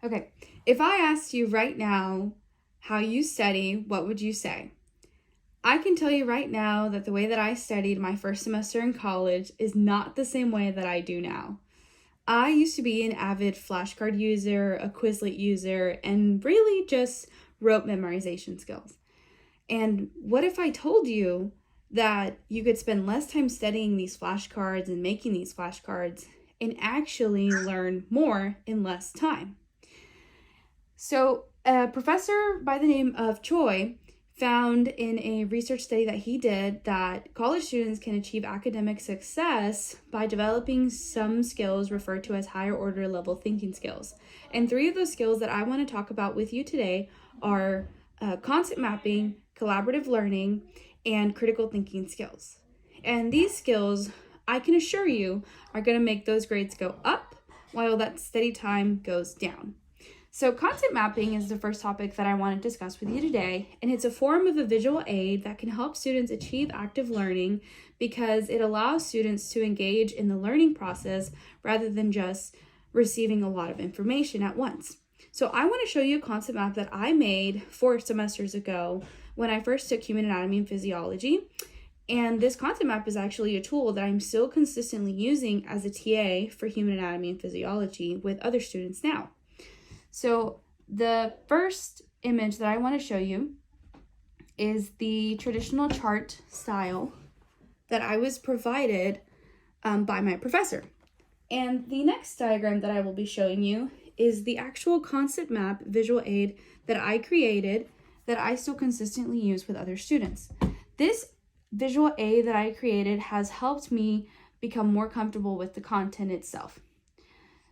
Okay, if I asked you right now how you study, what would you say? I can tell you right now that the way that I studied my first semester in college is not the same way that I do now. I used to be an avid flashcard user, a Quizlet user, and really just rote memorization skills. And what if I told you that you could spend less time studying these flashcards and making these flashcards and actually learn more in less time? So, a professor by the name of Choi found in a research study that he did that college students can achieve academic success by developing some skills referred to as higher order level thinking skills. And three of those skills that I want to talk about with you today are concept mapping, collaborative learning, and critical thinking skills. And these skills, I can assure you, are going to make those grades go up while that study time goes down. So concept mapping is the first topic that I want to discuss with you today, and it's a form of a visual aid that can help students achieve active learning because it allows students to engage in the learning process rather than just receiving a lot of information at once. So I want to show you a concept map that I made 4 semesters ago when I first took human anatomy and physiology. And this concept map is actually a tool that I'm still consistently using as a TA for human anatomy and physiology with other students now. So the first image that I want to show you is the traditional chart style that I was provided by my professor. And the next diagram that I will be showing you is the actual concept map visual aid that I created that I still consistently use with other students. This visual aid that I created has helped me become more comfortable with the content itself.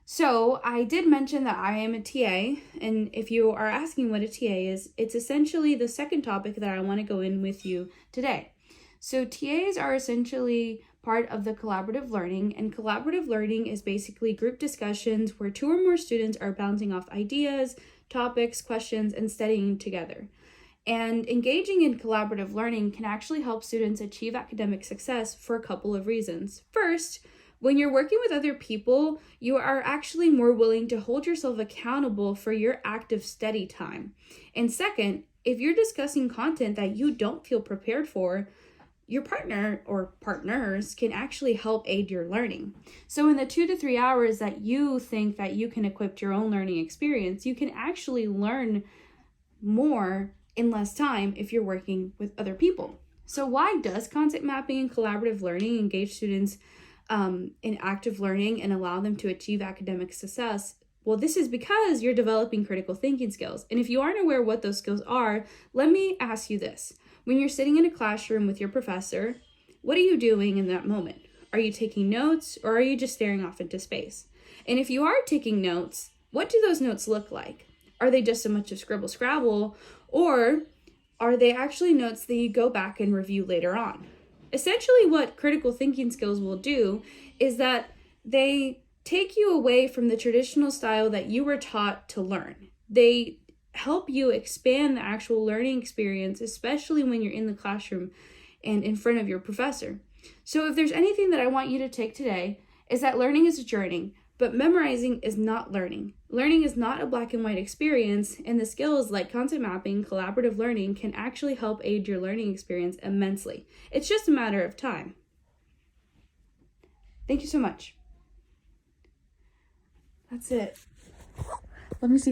So I did mention that I am a TA, and if you are asking what a TA is, it's essentially the second topic that I want to go in with you today. So TAs are essentially part of the collaborative learning, and collaborative learning is basically group discussions where 2 or more students are bouncing off ideas, topics, questions, and studying together. And engaging in collaborative learning can actually help students achieve academic success for a couple of reasons. First, when you're working with other people, you are actually more willing to hold yourself accountable for your active study time. And second, if you're discussing content that you don't feel prepared for, your partner or partners can actually help aid your learning. So in the 2 to 3 hours that you think that you can equip your own learning experience, you can actually learn more in less time if you're working with other people. So why does concept mapping and collaborative learning engage students in active learning and allow them to achieve academic success? Well, this is because you're developing critical thinking skills. And if you aren't aware what those skills are, let me ask you this. When you're sitting in a classroom with your professor, what are you doing in that moment? Are you taking notes or are you just staring off into space? And if you are taking notes, what do those notes look like? Are they just a bunch of scribble scrabble, or are they actually notes that you go back and review later on? Essentially, what critical thinking skills will do is that they take you away from the traditional style that you were taught to learn. They help you expand the actual learning experience, especially when you're in the classroom and in front of your professor. So if there's anything that I want you to take today, is that learning is a journey, but memorizing is not learning. Learning is not a black and white experience, and the skills like concept mapping, collaborative learning can actually help aid your learning experience immensely. It's just a matter of time. Thank you so much. That's it. Let me see.